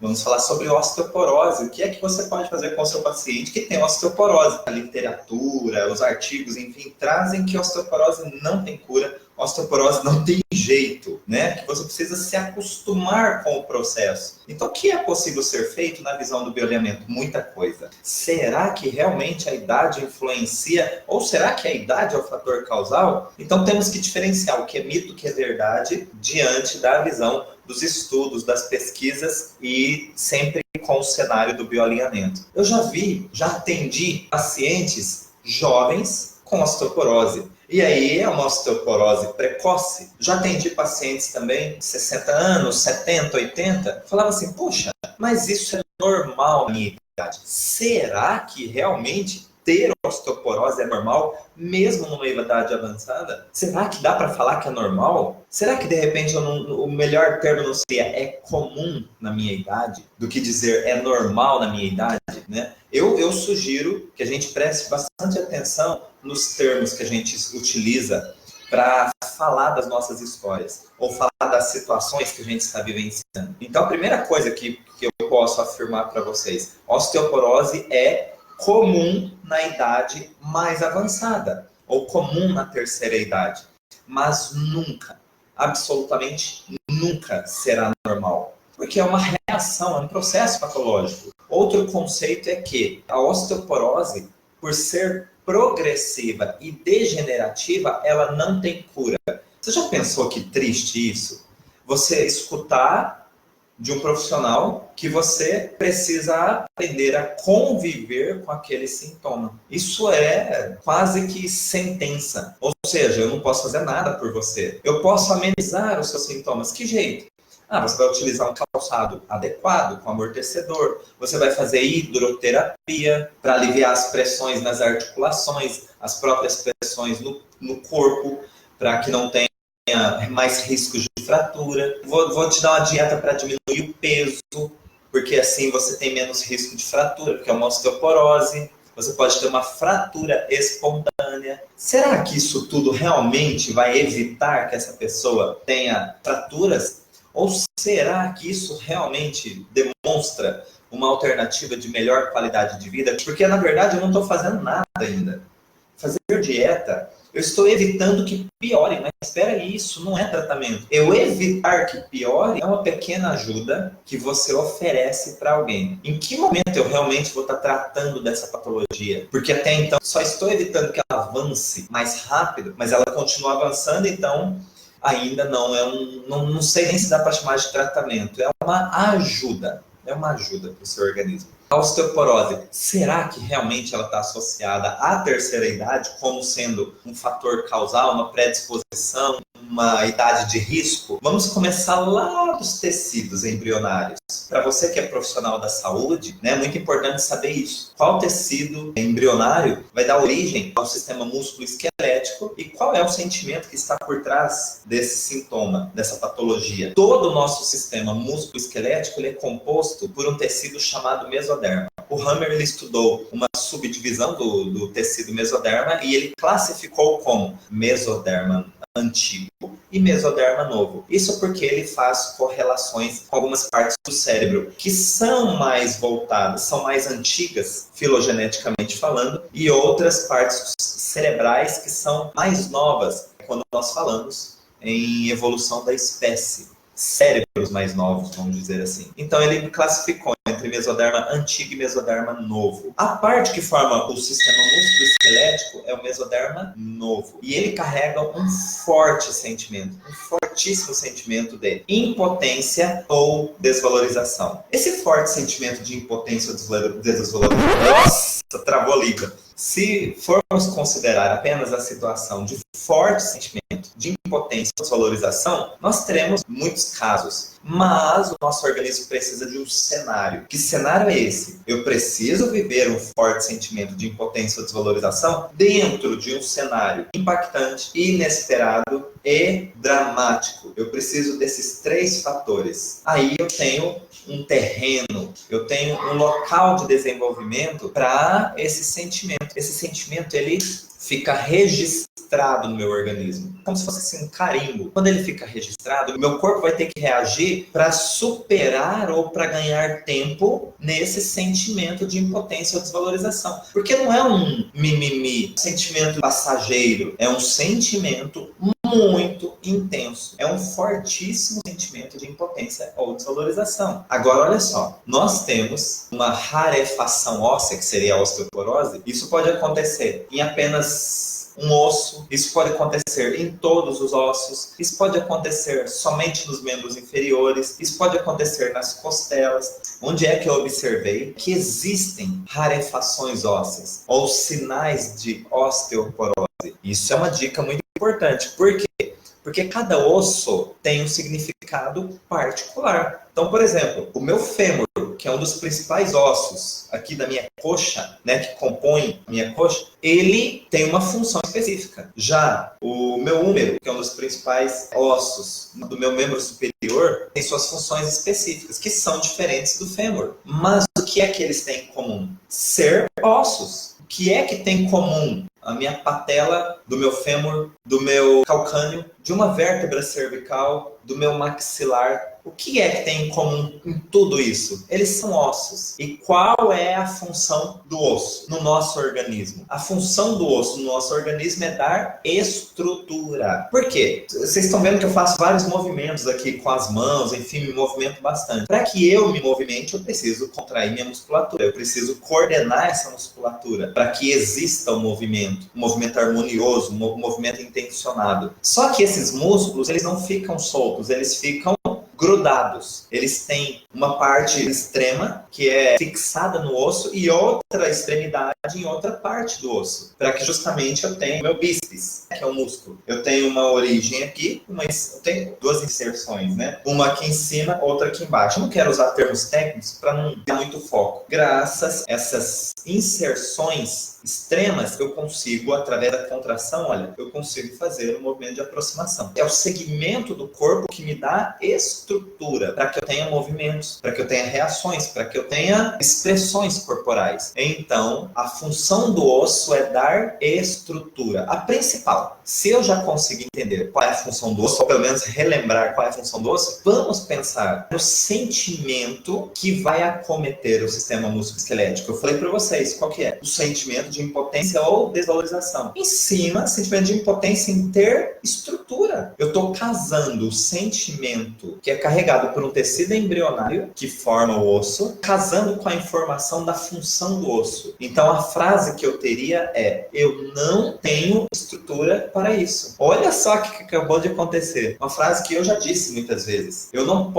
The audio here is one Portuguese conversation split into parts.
Vamos falar sobre osteoporose. O que é que você pode fazer com o seu paciente que tem osteoporose? A literatura, os artigos, enfim, trazem que osteoporose não tem cura, osteoporose não tem jeito, né? Que você precisa se acostumar com o processo. Então, o que é possível ser feito na visão do bioalinhamento? Muita coisa. Será que realmente a idade influencia? Ou será que a idade é o fator causal? Então, temos que diferenciar o que é mito, o que é verdade, diante da visão dos estudos, das pesquisas e sempre com o cenário do bioalinhamento. Eu já atendi pacientes jovens com osteoporose. E aí é uma osteoporose precoce. Já atendi pacientes também de 60 anos, 70, 80. Falava assim, poxa, mas isso é normal na minha idade. Será que realmente ter osteoporose é normal, mesmo numa idade avançada? Será que dá para falar que é normal? Será que, de repente, o melhor termo não seria é comum na minha idade, do que dizer é normal na minha idade, né? Eu sugiro que a gente preste bastante atenção nos termos que a gente utiliza para falar das nossas histórias, ou falar das situações que a gente está vivenciando. Então, a primeira coisa que eu posso afirmar para vocês, osteoporose é comum na idade mais avançada, ou comum na terceira idade, mas nunca, absolutamente nunca será normal, porque é uma reação, é um processo patológico. Outro conceito é que a osteoporose, por ser progressiva e degenerativa, ela não tem cura. Você já pensou que triste isso? Você escutar de um profissional que você precisa aprender a conviver com aquele sintoma. Isso é quase que sentença. Ou seja, eu não posso fazer nada por você. Eu posso amenizar os seus sintomas. Que jeito? Você vai utilizar um calçado adequado, com amortecedor. Você vai fazer hidroterapia para aliviar as pressões nas articulações, as próprias pressões no corpo, para que não tenha mais riscos de fratura. Vou te dar uma dieta para diminuir o peso, porque assim você tem menos risco de fratura, porque é uma osteoporose. Você pode ter uma fratura espontânea. Será que isso tudo realmente vai evitar que essa pessoa tenha fraturas? Ou será que isso realmente demonstra uma alternativa de melhor qualidade de vida? Porque, na verdade, eu não estou fazendo nada ainda. Fazer dieta, eu estou evitando que piore, mas espera aí, isso não é tratamento. Eu evitar que piore é uma pequena ajuda que você oferece para alguém. Em que momento eu realmente vou estar tratando dessa patologia? Porque até então só estou evitando que ela avance mais rápido, mas ela continua avançando, então ainda não sei nem se dá para chamar de tratamento. É uma ajuda para o seu organismo. A osteoporose, será que realmente ela está associada à terceira idade como sendo um fator causal, uma predisposição, uma idade de risco? Vamos começar lá dos tecidos embrionários. Para você que é profissional da saúde, é muito importante saber isso. Qual tecido embrionário vai dar origem ao sistema músculo-esquelético e qual é o sentimento que está por trás desse sintoma, dessa patologia? Todo o nosso sistema músculo-esquelético ele é composto por um tecido chamado mesoderma. O Hammer ele estudou uma subdivisão do tecido mesoderma e ele classificou como mesoderma antigo e mesoderma novo. Isso porque ele faz correlações com algumas partes do cérebro que são mais voltadas, são mais antigas, filogeneticamente falando, e outras partes cerebrais que são mais novas, quando nós falamos em evolução da espécie. Cérebros mais novos, vamos dizer assim. Então ele classificou entre mesoderma antigo e mesoderma novo. A parte que forma o sistema músculo-esquelético é o mesoderma novo. E ele carrega um forte sentimento, um fortíssimo sentimento de impotência ou desvalorização. Esse forte sentimento de impotência ou desvalorização, nossa, travou a língua. Se formos considerar apenas a situação de forte sentimento de impotência ou desvalorização, nós teremos muitos casos. Mas o nosso organismo precisa de um cenário. Que cenário é esse? Eu preciso viver um forte sentimento de impotência ou desvalorização dentro de um cenário impactante, inesperado, e dramático. Eu preciso desses 3 fatores. Aí eu tenho um terreno, eu tenho um local de desenvolvimento para esse sentimento. Esse sentimento, ele fica registrado no meu organismo, como se fosse assim, um carimbo. Quando ele fica registrado, o meu corpo vai ter que reagir para superar ou para ganhar tempo nesse sentimento de impotência ou desvalorização. Porque não é um mimimi, um sentimento passageiro, é um sentimento muito intenso. É um fortíssimo sentimento de impotência ou desvalorização. Agora, olha só. Nós temos uma rarefação óssea, que seria a osteoporose. Isso pode acontecer em apenas um osso. Isso pode acontecer em todos os ossos. Isso pode acontecer somente nos membros inferiores. Isso pode acontecer nas costelas. Onde é que eu observei que existem rarefações ósseas ou sinais de osteoporose? Isso é uma dica muito importante. Por quê? Porque cada osso tem um significado particular. Então, por exemplo, o meu fêmur, que é um dos principais ossos aqui da minha coxa, né, que compõe a minha coxa, ele tem uma função específica. Já o meu úmero, que é um dos principais ossos do meu membro superior, tem suas funções específicas, que são diferentes do fêmur. Mas o que é que eles têm em comum? Ser ossos. O que é que tem em comum a minha patela, do meu fêmur, do meu calcâneo, de uma vértebra cervical, do meu maxilar? O que é que tem em comum em tudo isso? Eles são ossos. E qual é a função do osso no nosso organismo? A função do osso no nosso organismo é dar estrutura. Por quê? Vocês estão vendo que eu faço vários movimentos aqui com as mãos, enfim, me movimento bastante. Para que eu me movimente, eu preciso contrair minha musculatura. Eu preciso coordenar essa musculatura para que exista o um movimento harmonioso, um movimento intencionado. Só que esses músculos, eles não ficam soltos, eles ficam grudados. Eles têm uma parte extrema que é fixada no osso e outra extremidade em outra parte do osso, para que justamente eu tenha o meu bíceps, que é o músculo. Eu tenho uma origem aqui, eu tenho 2 inserções, né? Uma aqui em cima, outra aqui embaixo. Eu não quero usar termos técnicos para não ter muito foco. Graças a essas inserções extremas, eu consigo, através da contração, olha, eu consigo fazer um movimento de aproximação. É o segmento do corpo que me dá estrutura para que eu tenha movimentos, para que eu tenha reações, para que eu tenha expressões corporais. Então, a função do osso é dar estrutura. A principal. Se eu já conseguir entender qual é a função do osso, ou pelo menos relembrar qual é a função do osso, vamos pensar no sentimento que vai acometer o sistema musculoesquelético. Eu falei para vocês, qual que é? O sentimento de impotência ou desvalorização. Em cima, sentimento de impotência em ter estrutura. Eu estou casando o sentimento que é carregado por um tecido embrionário, que forma o osso, casando com a informação da função do osso. Então, a frase que eu teria é: eu não tenho estrutura para isso. Olha só o que acabou de acontecer. Uma frase que eu já disse muitas vezes. Eu não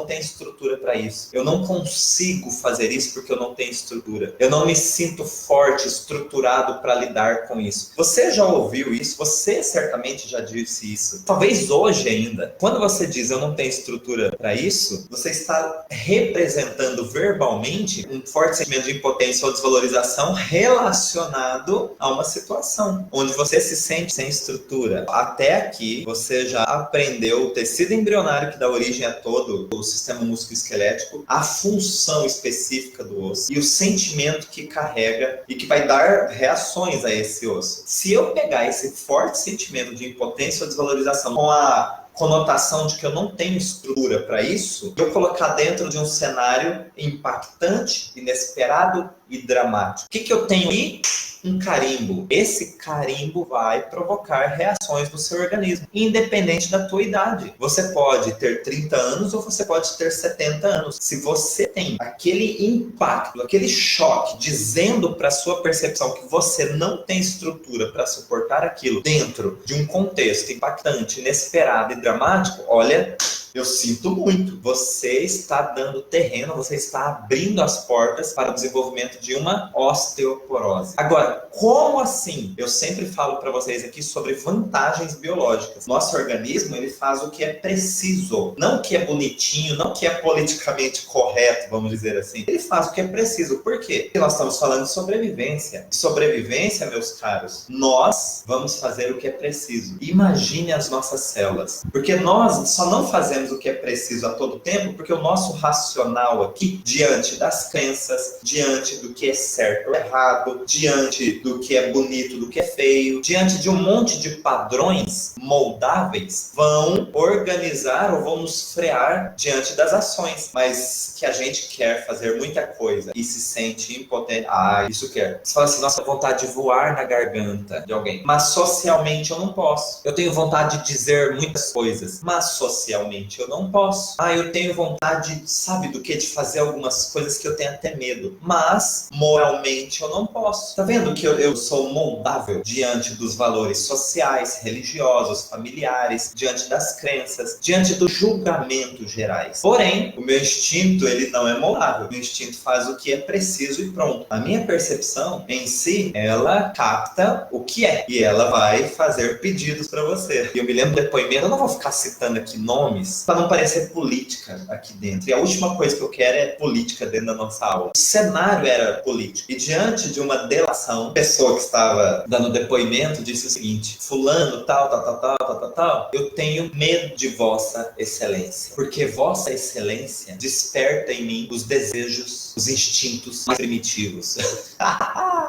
tenho estrutura para isso. Eu não consigo fazer isso porque eu não tenho estrutura. Eu não me sinto forte, estruturado para lidar com isso. Você já ouviu isso? Você certamente já disse isso. Talvez hoje ainda. Quando você diz eu não tenho estrutura para isso, você está representando verbalmente um forte sentimento de impotência ou desvalorização relacionado a uma situação onde você se sente sem estrutura. Até aqui, você já aprendeu o tecido embrionário que dá origem a todo o sistema musculoesquelético, a função específica do osso e o sentimento que carrega e que vai dar reações a esse osso. Se eu pegar esse forte sentimento de impotência ou desvalorização com a conotação de que eu não tenho estrutura para isso, eu colocar dentro de um cenário impactante, inesperado e dramático. O que eu tenho aí? Um carimbo. Esse carimbo vai provocar reações no seu organismo, independente da tua idade. Você pode ter 30 anos ou você pode ter 70 anos. Se você tem aquele impacto, aquele choque, dizendo para a sua percepção que você não tem estrutura para suportar aquilo dentro de um contexto impactante, inesperado e dramático, olha, Eu sinto muito. Você está dando terreno, você está abrindo as portas para o desenvolvimento de uma osteoporose. Agora, como assim? Eu sempre falo para vocês aqui sobre vantagens biológicas. Nosso organismo, ele faz o que é preciso, não o que é bonitinho, não o que é politicamente correto, vamos dizer assim. Ele faz o que é preciso. Por quê? Porque nós estamos falando de sobrevivência. De sobrevivência, meus caros, nós vamos fazer o que é preciso. Imagine as nossas células. Porque nós só não fazemos o que é preciso a todo tempo porque o nosso racional aqui, diante das crenças, diante do que é certo ou errado, diante do que é bonito, do que é feio, diante de um monte de padrões moldáveis, vão organizar ou vão nos frear diante das ações. Mas que a gente quer fazer muita coisa e se sente impotente. Ah, isso quer. Você fala assim, nossa, vontade de voar na garganta de alguém. Mas socialmente eu não posso. Eu tenho vontade de dizer muitas coisas, mas socialmente eu não posso. Ah, eu tenho vontade, sabe do que? De fazer algumas coisas que eu tenho até medo, mas moralmente eu não posso. Tá vendo que eu sou moldável diante dos valores sociais, religiosos, familiares, diante das crenças, diante dos julgamentos gerais. Porém, o meu instinto, ele não é moldável. O meu instinto faz o que é preciso e pronto. A minha percepção em si, ela capta o que é e ela vai fazer pedidos para você. E eu me lembro do depoimento, eu não vou ficar citando aqui nomes para não parecer política aqui dentro. E a última coisa que eu quero é política dentro da nossa aula. O cenário era político. E diante de uma delação, a pessoa que estava dando depoimento disse o seguinte: fulano, tal, eu tenho medo de Vossa Excelência. Porque Vossa Excelência desperta em mim os desejos, os instintos mais primitivos.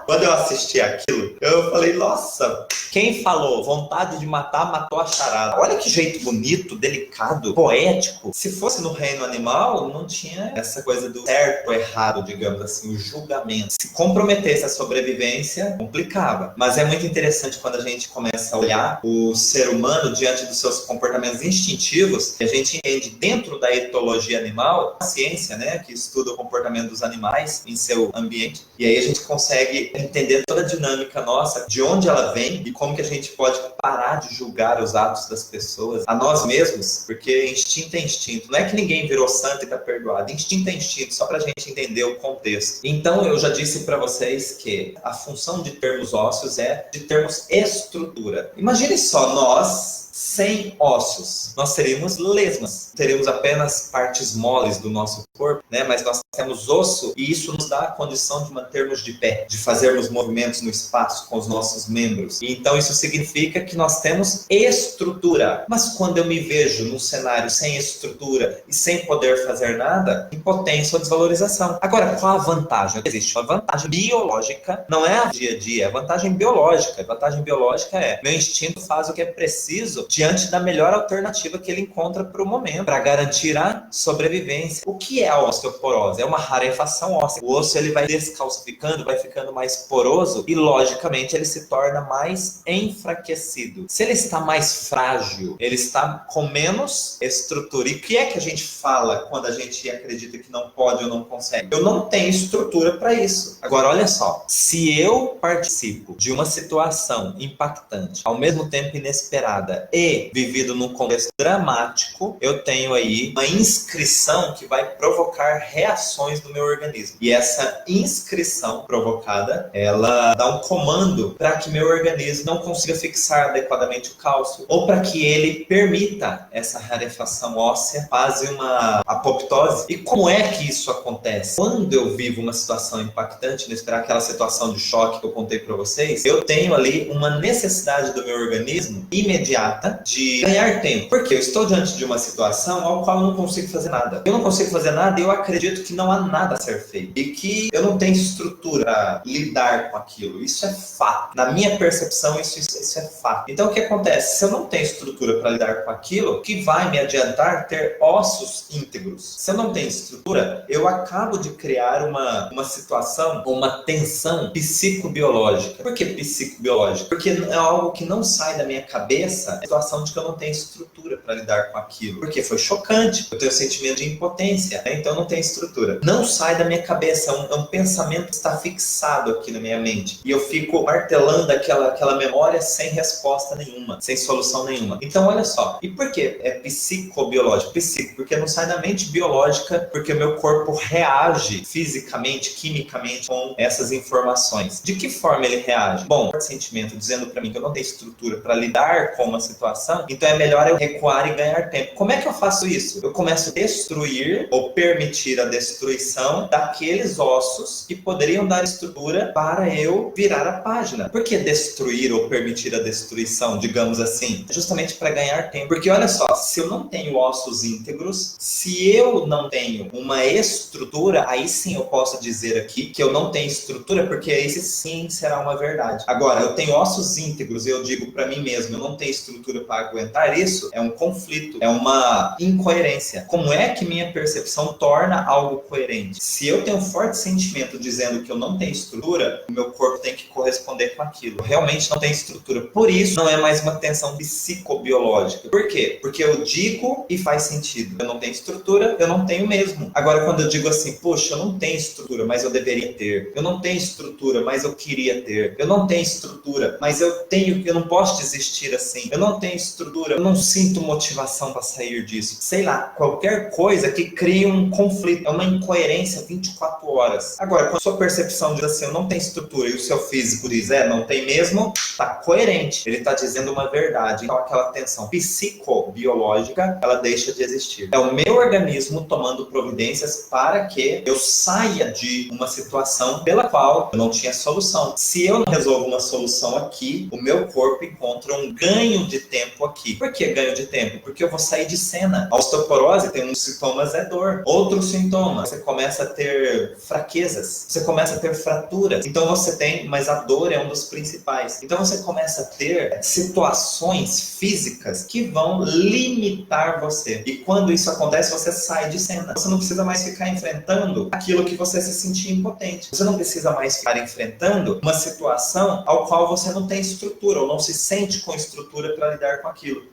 Quando eu assisti aquilo, eu falei, nossa, quem falou vontade de matar, matou a charada. Olha que jeito bonito, delicado, poético. Se fosse no reino animal, não tinha essa coisa do certo ou errado, digamos assim, o julgamento. Se comprometesse a sobrevivência, complicava. Mas é muito interessante quando a gente começa a olhar o ser humano diante dos seus comportamentos instintivos, e a gente entende dentro da etologia animal, a ciência, né, que estuda o comportamento dos animais em seu ambiente, e aí a gente consegue entender toda a dinâmica nossa, de onde ela vem e como que a gente pode parar de julgar os atos das pessoas, a nós mesmos, porque instinto é instinto. Não é que ninguém virou santo e está perdoado. Instinto é instinto, só para a gente entender o contexto. Então, eu já disse para vocês que a função de termos ósseos é de termos estrutura. Imagine só, nós, sem ossos, nós seríamos lesmas. Teríamos apenas partes moles do nosso corpo, né? Mas nós temos osso e isso nos dá a condição de mantermos de pé, de fazermos movimentos no espaço com os nossos membros. E então isso significa que nós temos estrutura. Mas quando eu me vejo num cenário sem estrutura e sem poder fazer nada, impotência ou desvalorização. Agora, qual a vantagem? Existe uma vantagem biológica, não é a dia a dia, é vantagem biológica. A vantagem biológica é, meu instinto faz o que é preciso diante da melhor alternativa que ele encontra para o momento, para garantir a sobrevivência. O que é a osteoporose? É uma rarefação óssea. O osso ele vai descalcificando, vai ficando mais poroso e, logicamente, ele se torna mais enfraquecido. Se ele está mais frágil, ele está com menos estrutura. E o que é que a gente fala quando a gente acredita que não pode ou não consegue? Eu não tenho estrutura para isso. Agora, olha só. Se eu participo de uma situação impactante, ao mesmo tempo inesperada e vivido num contexto dramático, eu tenho aí uma inscrição que vai provocar reações no meu organismo. E essa inscrição provocada, ela dá um comando para que meu organismo não consiga fixar adequadamente o cálcio, ou para que ele permita essa rarefação óssea, faz uma apoptose. E como é que isso acontece? Quando eu vivo uma situação impactante, não esperar aquela situação de choque que eu contei para vocês, eu tenho ali uma necessidade do meu organismo imediata de ganhar tempo. Porque eu estou diante de uma situação ao qual eu não consigo fazer nada. Eu não consigo fazer nada e eu acredito que não há nada a ser feito. E que eu não tenho estrutura para lidar com aquilo. Isso é fato. Na minha percepção, isso é fato. Então, o que acontece? Se eu não tenho estrutura para lidar com aquilo, o que vai me adiantar ter ossos íntegros? Se eu não tenho estrutura, eu acabo de criar uma situação, uma tensão psicobiológica. Por que psicobiológica? Porque é algo que não sai da minha cabeça, a situação de que eu não tenho estrutura para lidar com aquilo. Porque foi chocante. Eu tenho sentimento de impotência, né? Então não tem estrutura. Não sai da minha cabeça, é um pensamento que está fixado aqui na minha mente. E eu fico martelando aquela memória sem resposta nenhuma, sem solução nenhuma. Então olha só, e por que é psicobiológico? Psico, porque não sai da mente biológica, porque o meu corpo reage fisicamente, quimicamente com essas informações. De que forma ele reage? Bom, o sentimento dizendo para mim que eu não tenho estrutura para lidar com uma situação, então é melhor eu recuar e ganhar tempo. Como é que eu faço isso? Eu começo a destruir ou permitir a destruição daqueles ossos que poderiam dar estrutura para eu virar a página. Por que destruir ou permitir a destruição, digamos assim? Justamente para ganhar tempo. Porque olha só, se eu não tenho ossos íntegros, se eu não tenho uma estrutura, aí sim eu posso dizer aqui que eu não tenho estrutura, porque esse sim será uma verdade. Agora, eu tenho ossos íntegros e eu digo para mim mesmo, eu não tenho estrutura para aguentar isso, é um conflito, é uma incoerência. Como é que minha percepção torna algo coerente? Se eu tenho um forte sentimento dizendo que eu não tenho estrutura, o meu corpo tem que corresponder com aquilo. Eu realmente não tenho estrutura. Por isso, não é mais uma tensão psicobiológica. Por quê? Porque eu digo e faz sentido. Eu não tenho estrutura, eu não tenho mesmo. Agora, quando eu digo assim, poxa, eu não tenho estrutura, mas eu deveria ter. Eu não tenho estrutura, mas eu queria ter. Eu não tenho estrutura, mas eu não posso desistir assim. Eu não tenho estrutura, eu não sinto motivação para sair disso. Sei lá, qualquer coisa que crie um conflito, é uma incoerência 24 horas. Agora, quando a sua percepção diz assim, eu não tenho estrutura, e o seu físico diz, não tem mesmo, tá coerente. Ele tá dizendo uma verdade. Então, aquela tensão psicobiológica, ela deixa de existir. É o meu organismo tomando providências para que eu saia de uma situação pela qual eu não tinha solução. Se eu não resolvo uma solução aqui, o meu corpo encontra um ganho de tempo aqui. Por que ganho de tempo? Porque eu vou sair de cena. A osteoporose tem uns sintomas, é dor. Outros sintomas, você começa a ter fraquezas, você começa a ter fraturas. Então você tem, mas a dor é um dos principais. Então você começa a ter situações físicas que vão limitar você. E quando isso acontece, você sai de cena. Você não precisa mais ficar enfrentando aquilo que você se sentia impotente. Você não precisa mais ficar enfrentando uma situação ao qual você não tem estrutura ou não se sente com estrutura para lidar com aquilo.